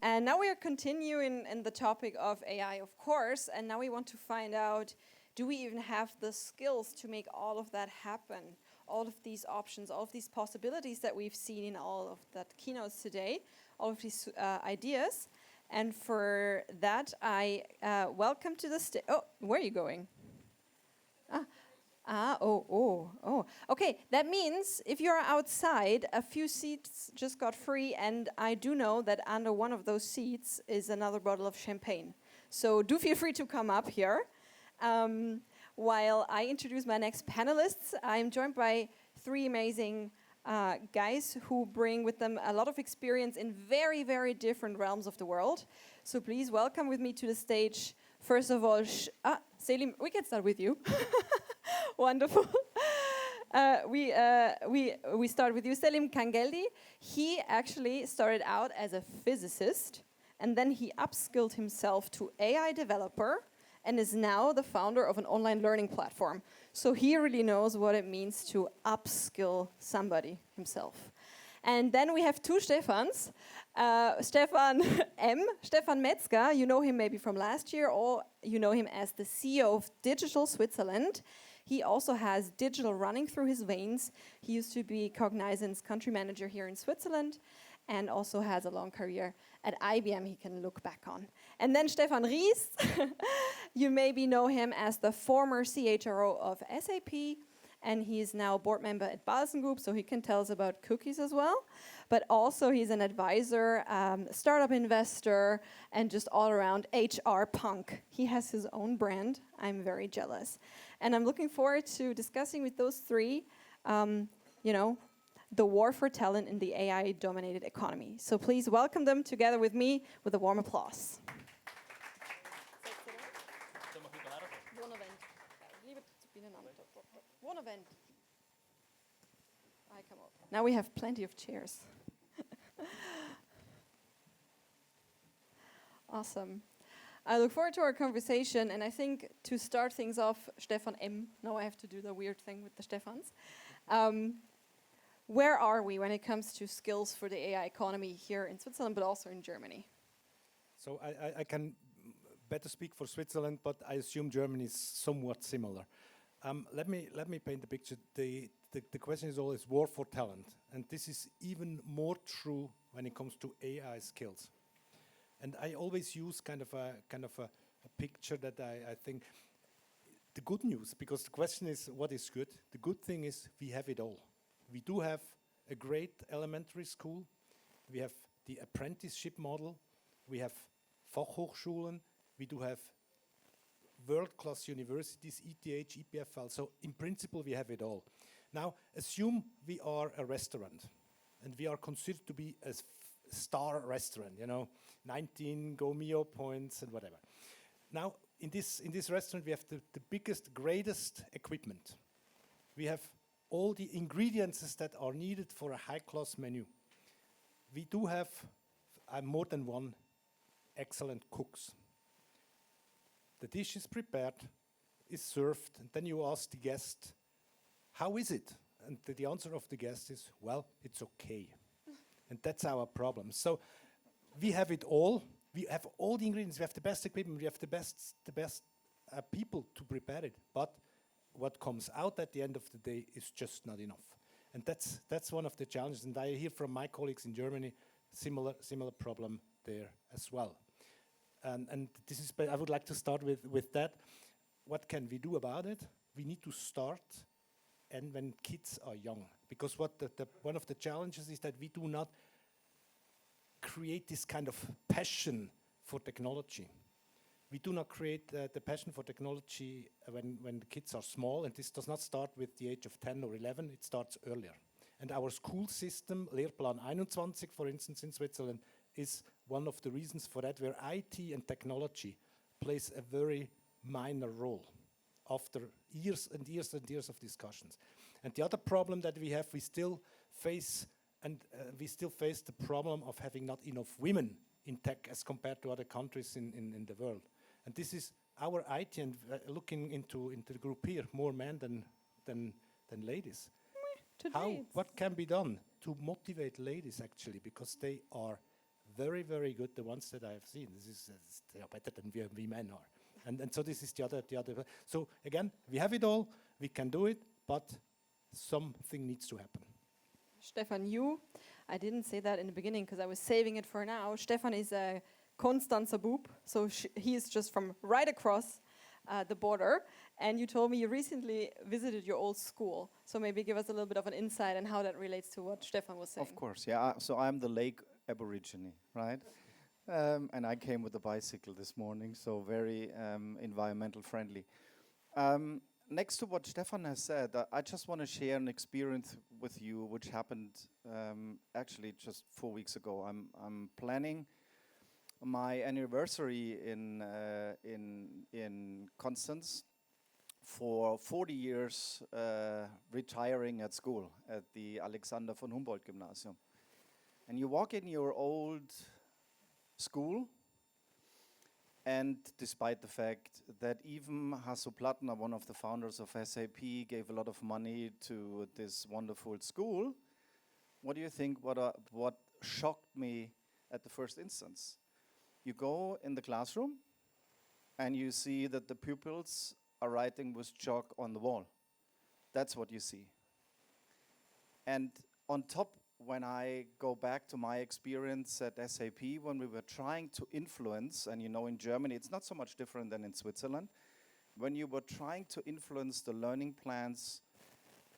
And now we are continuing in the topic of AI, of course, and now we want to find out, do we even have the skills to make all of that happen? All of these options, all of these possibilities that we've seen in all of that keynotes today, all of these ideas. And for that, I welcome to the stage. Oh, where are you going? Oh. Okay, that means if you're outside, a few seats just got free, and I do know that under one of those seats is another bottle of champagne. So do feel free to come up here. While I introduce my next panelists, I'm joined by three amazing guys who bring with them a lot of experience in very, very different realms of the world. So please welcome with me to the stage, first of all, Selim, we can start with you. Wonderful. We start with you, Selim Kangeldi. He actually started out as a physicist, and then he upskilled himself to AI developer, and is now the founder of an online learning platform. So he really knows what it means to upskill somebody himself. And then we have two Stefans. Stefan M. Stefan Metzger, you know him maybe from last year, or you know him as the CEO of Digital Switzerland. He also has digital running through his veins. He used to be Cognizant's country manager here in Switzerland, and also has a long career at IBM he can look back on. And then Stefan Ries, you maybe know him as the former CHRO of SAP, and he is now board member at Balsen Group, so he can tell us about cookies as well. But also he's an advisor, startup investor, and just all-around HR punk. He has his own brand. I'm very jealous. And I'm looking forward to discussing with those three, the war for talent in the AI-dominated economy. So please welcome them together with me with a warm applause. Now we have plenty of chairs. Awesome. I look forward to our conversation, and I think to start things off, Stefan M. Now I have to do the weird thing with the Stefans. Where are we when it comes to skills for the AI economy here in Switzerland, but also in Germany? So I can better speak for Switzerland, but I assume Germany is somewhat similar. Let me paint the picture. The question is always war for talent, and this is even more true when it comes to AI skills. And I always use kind of a picture that I think the good news, because the question is what is good. The good thing is we have it all. We do have a great elementary school. We have the apprenticeship model. We have Fachhochschulen. We do have world-class universities, ETH, EPFL. So in principle, we have it all. Now, assume we are a restaurant, and we are considered to be a star restaurant, 19 Go-Mio points and whatever. Now, in this restaurant, we have the biggest, greatest equipment. We have all the ingredients that are needed for a high-class menu. We do have more than one excellent cooks. The dish is prepared, is served, and then you ask the guest, how is it? And the answer of the guest is, well, it's okay. And that's our problem. So we have it all. We have all the ingredients. We have the best equipment. We have the best people to prepare it. But what comes out at the end of the day is just not enough. And that's one of the challenges. And I hear from my colleagues in Germany, similar problem there as well. And this is, I would like to start with that. What can we do about it? We need to start and when kids are young. Because one of the challenges is that we do not create this kind of passion for technology. We do not create the passion for technology when the kids are small, and this does not start with the age of 10 or 11, it starts earlier. And our school system, Lehrplan 21, for instance, in Switzerland, is one of the reasons for that, where IT and technology plays a very minor role after years and years and years of discussions. And the other problem that we have, we still face the problem of having not enough women in tech as compared to other countries in the world. And this is our IT, and looking into the group here, more men than ladies. What can be done to motivate ladies, actually, because they are very, very good. The ones that I have seen, they are better than we men are. And so this is the other. So again, we have it all. We can do it, but something needs to happen. Stefan, I didn't say that in the beginning because I was saving it for now. Stefan is a Konstanzer Bub, so he's just from right across the border. And you told me you recently visited your old school. So maybe give us a little bit of an insight on how that relates to what Stefan was saying. Of course, yeah. So I'm the Lake Aborigine, right? And I came with a bicycle this morning, so very environmental friendly. Next to what Stefan has said, I just want to share an experience with you, which happened actually just 4 weeks ago. I'm planning my anniversary in Constance for 40 years retiring at school at the Alexander von Humboldt Gymnasium. And you walk in your old school, and despite the fact that even Hasso Plattner, one of the founders of SAP, gave a lot of money to this wonderful school, what do you think what shocked me at the first instance? You go in the classroom and you see that the pupils are writing with chalk on the wall. That's what you see. And on top, when I go back to my experience at SAP, when we were trying to influence, and you know in Germany it's not so much different than in Switzerland, when you were trying to influence the learning plans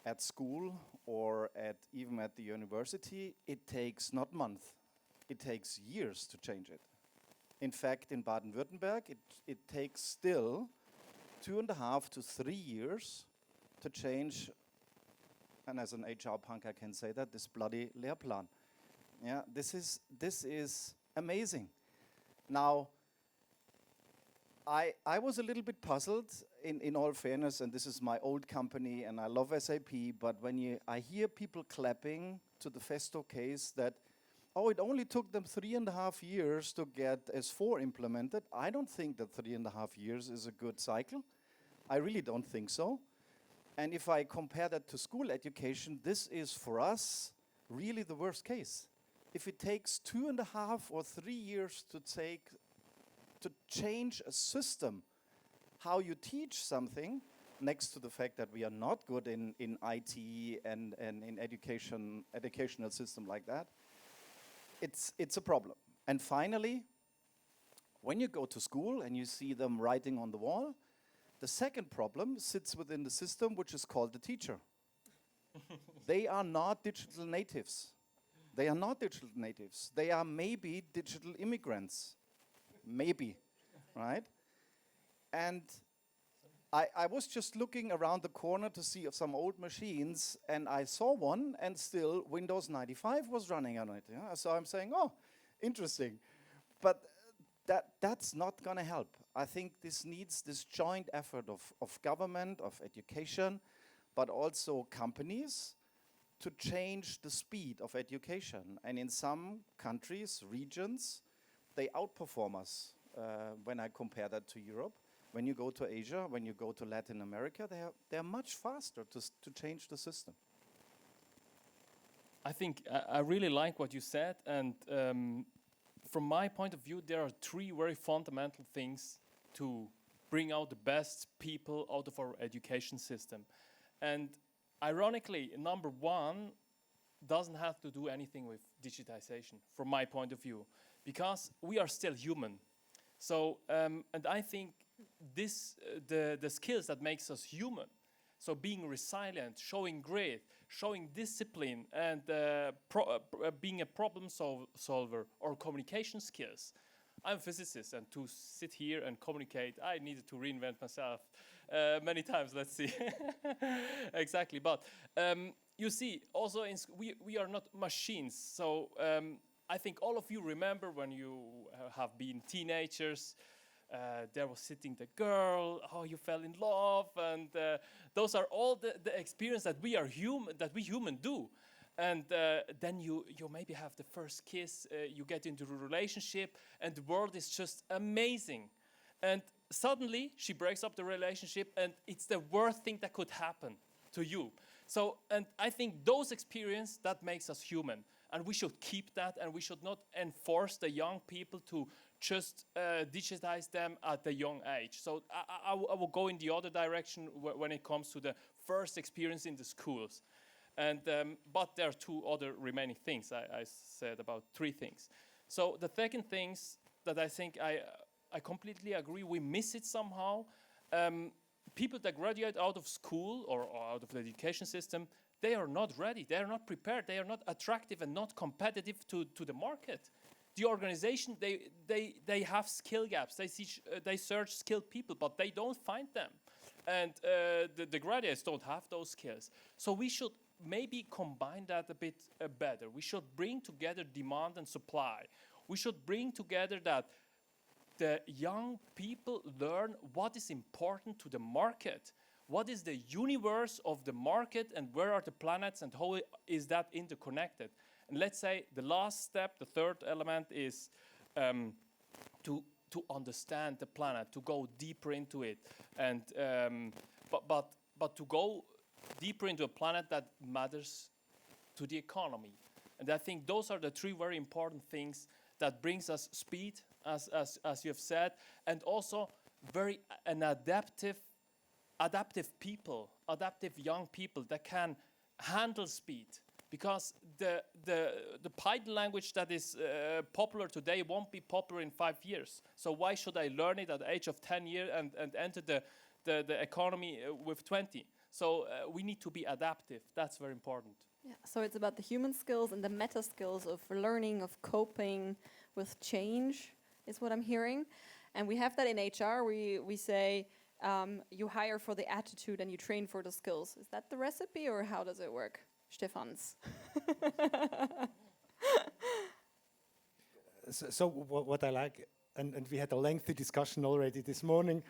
at school or even at the university, it takes not months, it takes years to change it. In fact, in Baden-Württemberg, it takes still 2.5 to 3 years to change, and as an HR punk I can say that, this bloody Lehrplan. Yeah, this is amazing. Now, I was a little bit puzzled, in all fairness, and this is my old company and I love SAP, but when I hear people clapping to the Festo case that, oh, it only took them 3.5 years to get S4 implemented, I don't think that 3.5 years is a good cycle. I really don't think so. And if I compare that to school education, this is for us really the worst case. If it takes 2.5 or 3 years to change a system, how you teach something, next to the fact that we are not good in IT and in educational system like that, it's a problem. And finally, when you go to school and you see them writing on the wall, the second problem sits within the system, which is called the teacher. They are not digital natives. They are not digital natives. They are maybe digital immigrants. Maybe, right? And I was just looking around the corner to see some old machines, and I saw one, and still Windows 95 was running on it. Yeah? So I'm saying, oh, interesting. But that's not going to help. I think this needs this joint effort of government, of education, but also companies to change the speed of education. And in some countries, regions, they outperform us when I compare that to Europe. When you go to Asia, when you go to Latin America, they're much faster to change the system. I think I really like what you said, and from my point of view, there are 3 very fundamental things to bring out the best people out of our education system. And ironically, number 1 doesn't have to do anything with digitization, from my point of view, because we are still human. So, and I think the skills that makes us human, so being resilient, showing grit, showing discipline, and being a problem solver, or communication skills. I'm a physicist, and to sit here and communicate, I needed to reinvent myself many times, let's see. Exactly, but you see, also we are not machines, so I think all of you remember when you have been teenagers, there was sitting the girl, oh, you fell in love, and those are all the experience that we human do. And then you maybe have the first kiss, you get into a relationship, and the world is just amazing. And suddenly she breaks up the relationship, and it's the worst thing that could happen to you. So, and I think those experiences, that makes us human. and we should keep that, and we should not enforce the young people to just digitize them at a young age. So I will go in the other direction when it comes to the first experience in the schools. And but there are two other remaining things. I said about three things. So the second things that I think I completely agree, we miss it somehow. People that graduate out of school or out of the education system, they are not ready, they are not prepared, they are not attractive and not competitive to the market. The organization, they have skill gaps, they search skilled people, but they don't find them. And the graduates don't have those skills. So we should maybe combine that a bit better. We should bring together demand and supply. We should bring together that the young people learn what is important to the market. What is the universe of the market, and where are the planets, and how is that interconnected? And let's say the last step, the third element, is to understand the planet, to go deeper into it, and but to go deeper into a planet that matters to the economy. And I think those are the three very important things that brings us speed, as you have said, and also an adaptive people, adaptive young people that can handle speed. Because the Python language that is popular today won't be popular in 5 years. So why should I learn it at the age of 10 years and enter the economy with 20? So we need to be adaptive. That's very important. Yeah, so it's about the human skills and the meta skills of learning, of coping with change, is what I'm hearing. And we have that in HR. We say you hire for the attitude and you train for the skills. Is that the recipe, or how does it work? Stefans. So what I like, and we had a lengthy discussion already this morning,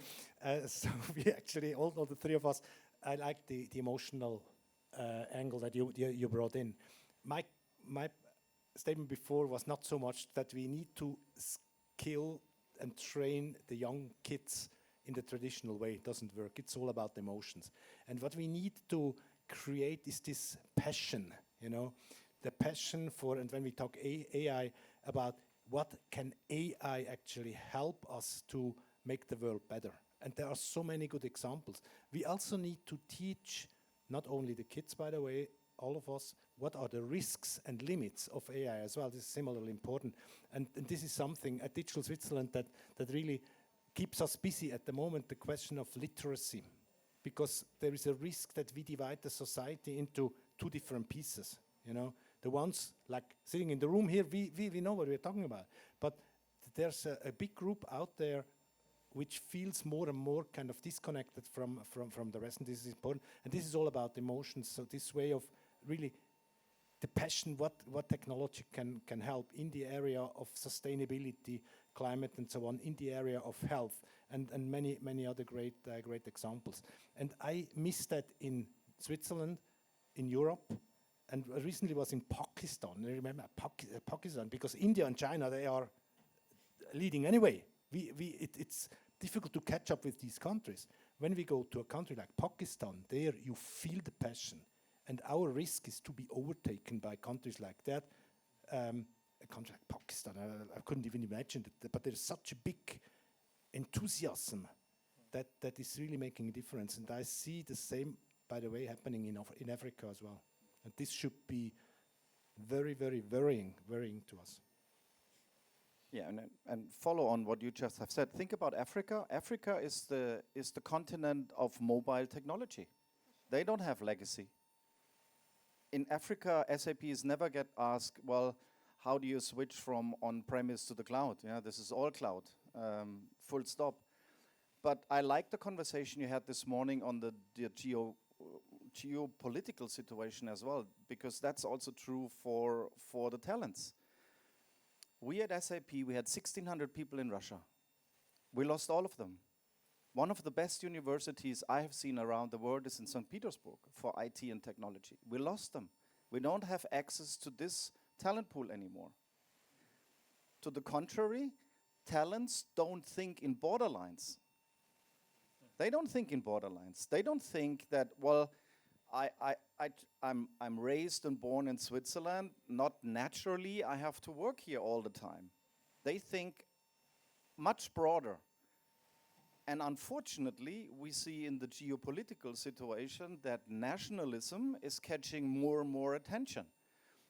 so we actually, all the three of us, I like the emotional angle that you brought in. My statement before was not so much that we need to skill and train the young kids in the traditional way. It doesn't work. It's all about emotions. And what we need to create is this passion, the passion for, and when we talk AI, about what can AI actually help us to make the world better. And there are so many good examples. We also need to teach, not only the kids, by the way, all of us, what are the risks and limits of AI as well. This is similarly important. And this is something at Digital Switzerland that really keeps us busy at the moment, the question of literacy. Because there is a risk that we divide the society into two different pieces. The ones like sitting in the room here, we know what we're talking about. But there's a big group out there which feels more and more kind of disconnected from the rest, and this is important. And this is all about emotions. So this way of really the passion, what technology can help in the area of sustainability, climate, and so on, in the area of health, and many other great examples. And I miss that in Switzerland, in Europe, and recently was in Pakistan. I remember Pakistan, because India and China, they are leading anyway. It's difficult to catch up with these countries. When we go to a country like Pakistan, there you feel the passion. And our risk is to be overtaken by countries like that. A country like Pakistan, I couldn't even imagine it, but there's such a big enthusiasm that is really making a difference. And I see the same, by the way, happening in Africa as well. And this should be very, very worrying to us. Yeah, and follow on what you just have said. Think about Africa. Africa is the continent of mobile technology. They don't have legacy. In Africa, SAP is never get asked, well, how do you switch from on-premise to the cloud? Yeah, this is all cloud, full stop. But I like the conversation you had this morning on the geopolitical situation as well, because that's also true for the talents. We at SAP, we had 1,600 people in Russia. We lost all of them. One of the best universities I have seen around the world is in St. Petersburg for IT and technology. We lost them. We don't have access to this talent pool anymore. To the contrary, talents don't think in borderlines. They don't think in borderlines. They don't think that, well, I'm raised and born in Switzerland. Not naturally, I have to work here all the time. They think much broader. And unfortunately, we see in the geopolitical situation that nationalism is catching more and more attention.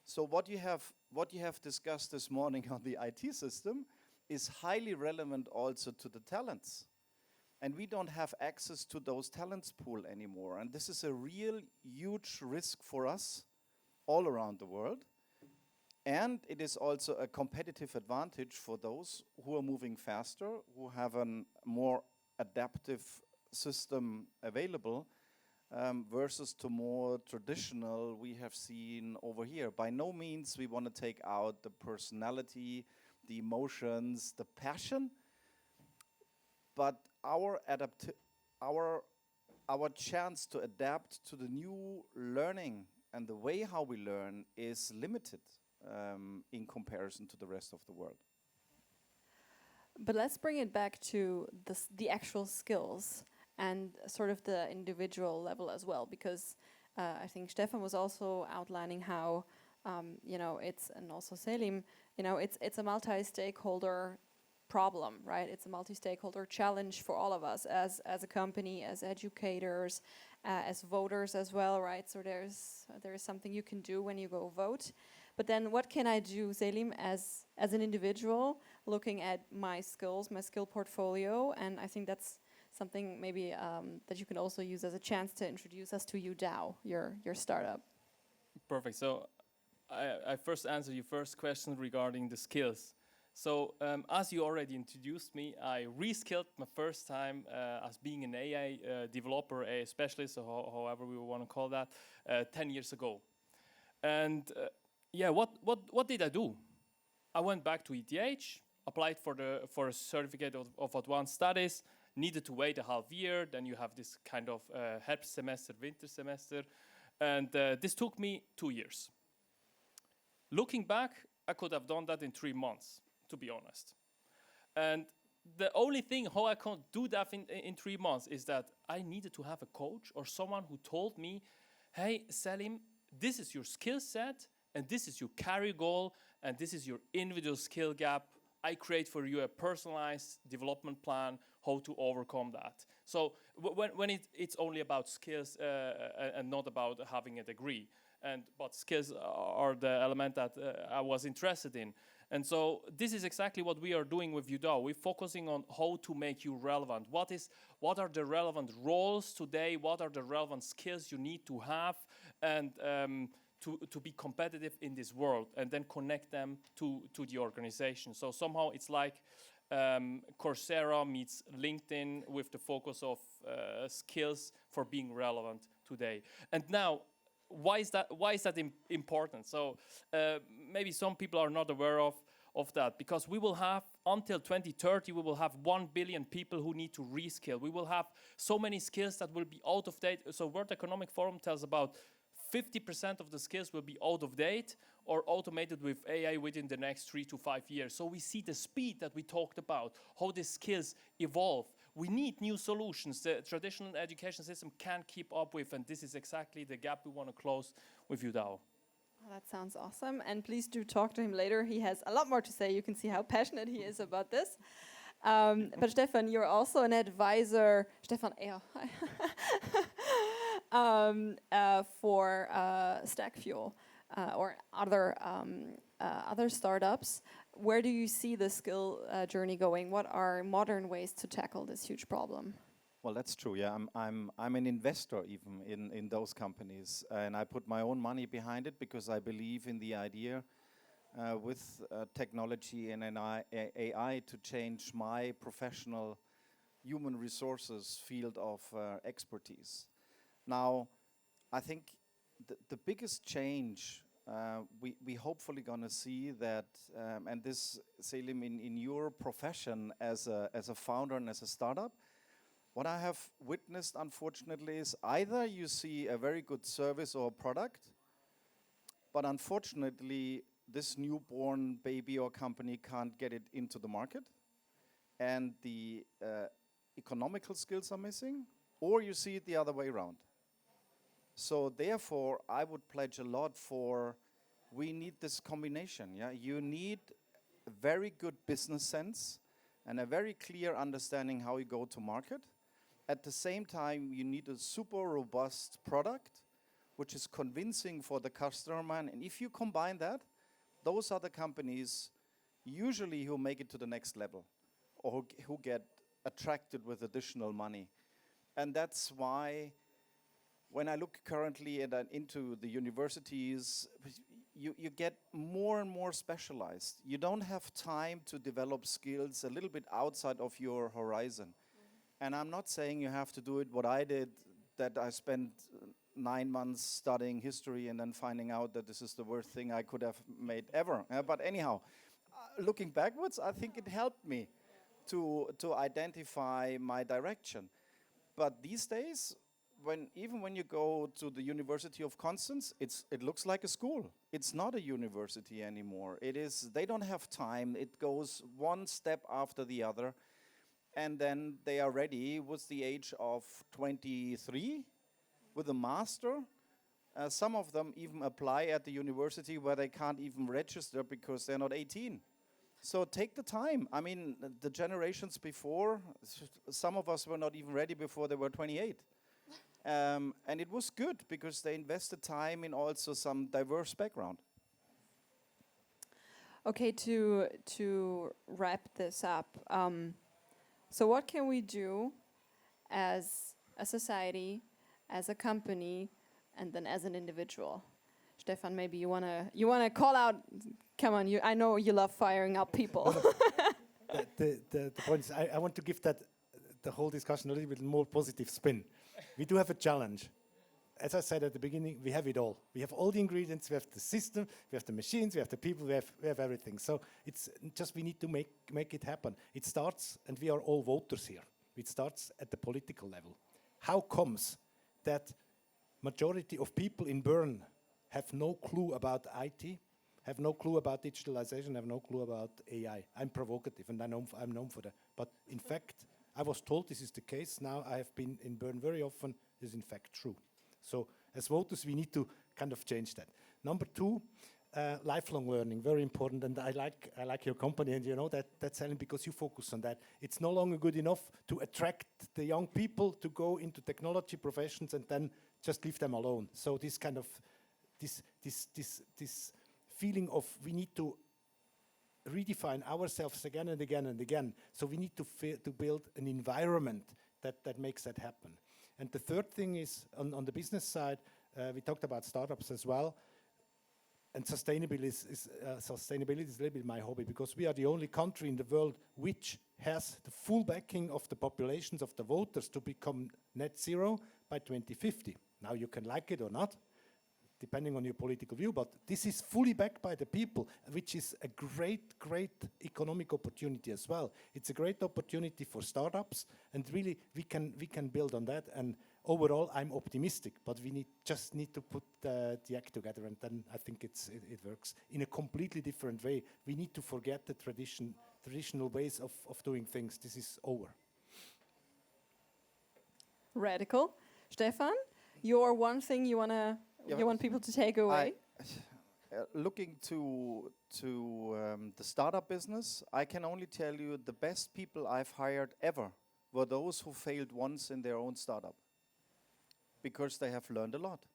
So what you have discussed this morning on the IT system is highly relevant also to the talents. And we don't have access to those talents pool anymore. And this is a real huge risk for us all around the world. And it is also a competitive advantage for those who are moving faster, who have a more adaptive system available, versus to more traditional we have seen over here. By no means we want to take out the personality, the emotions, the passion, but our chance to adapt to the new learning and the way how we learn is limited in comparison to the rest of the world. But let's bring it back to the actual skills and sort of the individual level as well, because I think Stefan was also outlining how, and also Selim, it's a multi-stakeholder problem, right? It's a multi-stakeholder challenge for all of us as a company, as educators, as voters as well, right? So there is something you can do when you go vote. But then what can I do, Selim, as an individual, looking at my skills, my skill portfolio? And I think that's something maybe that you can also use as a chance to introduce us to YouDAO, your startup. Perfect. So I first answer your first question regarding the skills. So as you already introduced me, I reskilled my first time as being an AI developer, a specialist, or however we want to call that, 10 years ago. And what did I do? I went back to ETH, applied for a certificate of advanced studies, needed to wait a half year, then you have this kind of Herbst semester, winter semester, and this took me 2 years. Looking back, I could have done that in 3 months, to be honest. And the only thing how I can't do that in 3 months is that I needed to have a coach or someone who told me, hey, Selim, this is your skill set, and this is your career goal, and this is your individual skill gap. I create for you a personalized development plan, how to overcome that. So when it's only about skills and not about having a degree, but skills are the element that I was interested in. And so this is exactly what we are doing with YouDAO. We're focusing on how to make you relevant. What are the relevant roles today? What are the relevant skills you need to have? And to be competitive in this world, and then connect them to the organization. So somehow it's like Coursera meets LinkedIn with the focus of skills for being relevant today. And now, why is that important? So maybe some people are not aware of that, because we will have, until 2030, we will have 1 billion people who need to reskill. We will have so many skills that will be out of date. So World Economic Forum tells about 50% of the skills will be out of date or automated with AI within the next 3 to 5 years. So we see the speed that we talked about, how the skills evolve. We need new solutions the traditional education system can't keep up with, and this is exactly the gap we want to close with YouDAO. That sounds awesome, and please do talk to him later. He has a lot more to say. You can see how passionate he is about this. But Stefan, you're also an advisor. Stefan, for StackFuel or other startups. Where do you see the skill journey going? What are modern ways to tackle this huge problem? Well, that's true. Yeah, I'm an investor even in those companies, and I put my own money behind it because I believe in the idea with technology and AI to change my professional human resources field of expertise. Now, I think the biggest change we hopefully gonna see that, and this, Selim, in your profession as a founder and as a startup, what I have witnessed, unfortunately, is either you see a very good service or product, but unfortunately, this newborn baby or company can't get it into the market, and the economical skills are missing, or you see it the other way around. So therefore, I would pledge a lot for, we need this combination. Yeah, you need a very good business sense and a very clear understanding how you go to market. At the same time, you need a super robust product, which is convincing for the customer. And if you combine that, those are the companies usually who make it to the next level, or who get attracted with additional money. And that's why when I look currently into the universities, you get more and more specialized. You don't have time to develop skills a little bit outside of your horizon. And I'm not saying you have to do it what I did, that I spent 9 months studying history and then finding out that this is the worst thing I could have made ever. But anyhow, looking backwards, I think it helped me to identify my direction. But these days, even when you go to the University of Constance, it looks like a school. It's not a university anymore. They don't have time. It goes one step after the other. And then they are ready with the age of 23 with a master. Some of them even apply at the university where they can't even register because they're not 18. So take the time. I mean, the generations before, some of us were not even ready before they were 28. And it was good because they invested time in also some diverse background. Okay, to wrap this up, so what can we do as a society, as a company, and then as an individual? Stefan, maybe you wanna call out. Come on, I know you love firing up people. The point is, I want to give the whole discussion a little bit more positive spin. We do have a challenge. As I said at the beginning, we have it all. We have all the ingredients, we have the system, we have the machines, we have the people, we have everything. So it's just we need to make it happen. It starts, and we are all voters here. It starts at the political level. How comes that majority of people in Bern have no clue about IT, have no clue about digitalization, have no clue about AI? I'm provocative, and I'm known for that. But in fact, I was told this is the case. Now I have been in Bern very often. This is in fact true. So as voters, we need to kind of change that. Number 2, lifelong learning, very important. And I like your company, and you know that's Helen, because you focus on that. It's no longer good enough to attract the young people to go into technology professions and then just leave them alone. So this kind of this feeling of we need to redefine ourselves again and again and again. So we need to build an environment that makes that happen. And the third thing is on the business side, we talked about startups as well. And sustainability is a little bit my hobby, because we are the only country in the world which has the full backing of the populations of the voters to become net zero by 2050. Now you can like it or not, depending on your political view, but this is fully backed by the people, which is a great economic opportunity as well. It's a great opportunity for startups, and really we can build on that. And overall, I'm optimistic, but we just need to put the act together, and then I think it works in a completely different way. We need to forget the traditional ways of doing things. This is over. Radical. Stefan, your one thing you want people to take away? Looking to the startup business, I can only tell you the best people I've hired ever were those who failed once in their own startup, because they have learned a lot.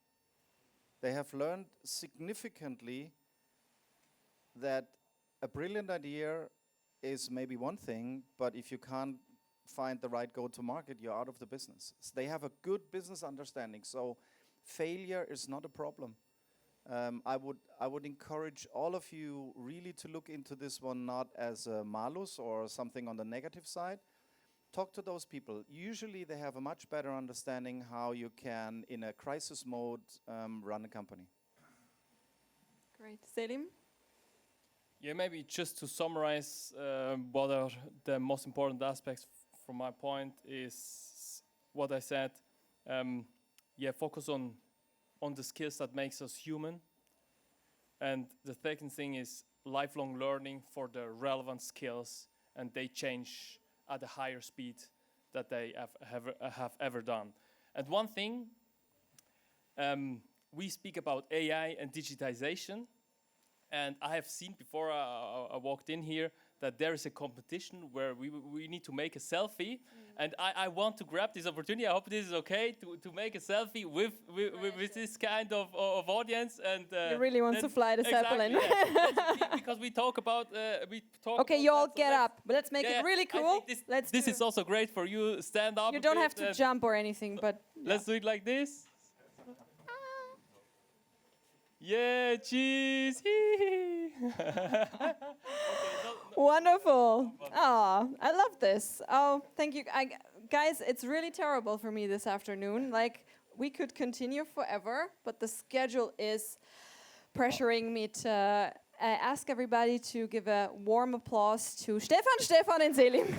They have learned significantly that a brilliant idea is maybe one thing, but if you can't find the right go-to-market, you're out of the business. So they have a good business understanding. So failure is not a problem. I would encourage all of you really to look into this one not as a malus or something on the negative side. Talk to those people. Usually they have a much better understanding how you can, in a crisis mode, run a company. Great. Selim? Yeah, maybe just to summarize what are the most important aspects from my point is what I said. Focus on the skills that makes us human. And the second thing is lifelong learning for the relevant skills, and they change at a higher speed that they have ever done. And one thing, We speak about AI and digitization, and I have seen before I walked in here that there is a competition where we need to make a selfie, and I want to grab this opportunity. I hope this is okay to make a selfie with this kind of audience. And He really wants to fly the Zeppelin. Yeah. Because we talk about Okay, you all get up. But let's make it really cool. This is also great for you. Stand up. You a don't bit have to and jump or anything, but Let's do it like this. Yeah, cheese. wonderful. Oh, I love this. Oh, thank you. Guys, it's really terrible for me this afternoon. Like, we could continue forever, but the schedule is pressuring me to ask everybody to give a warm applause to Stefan, and Selim.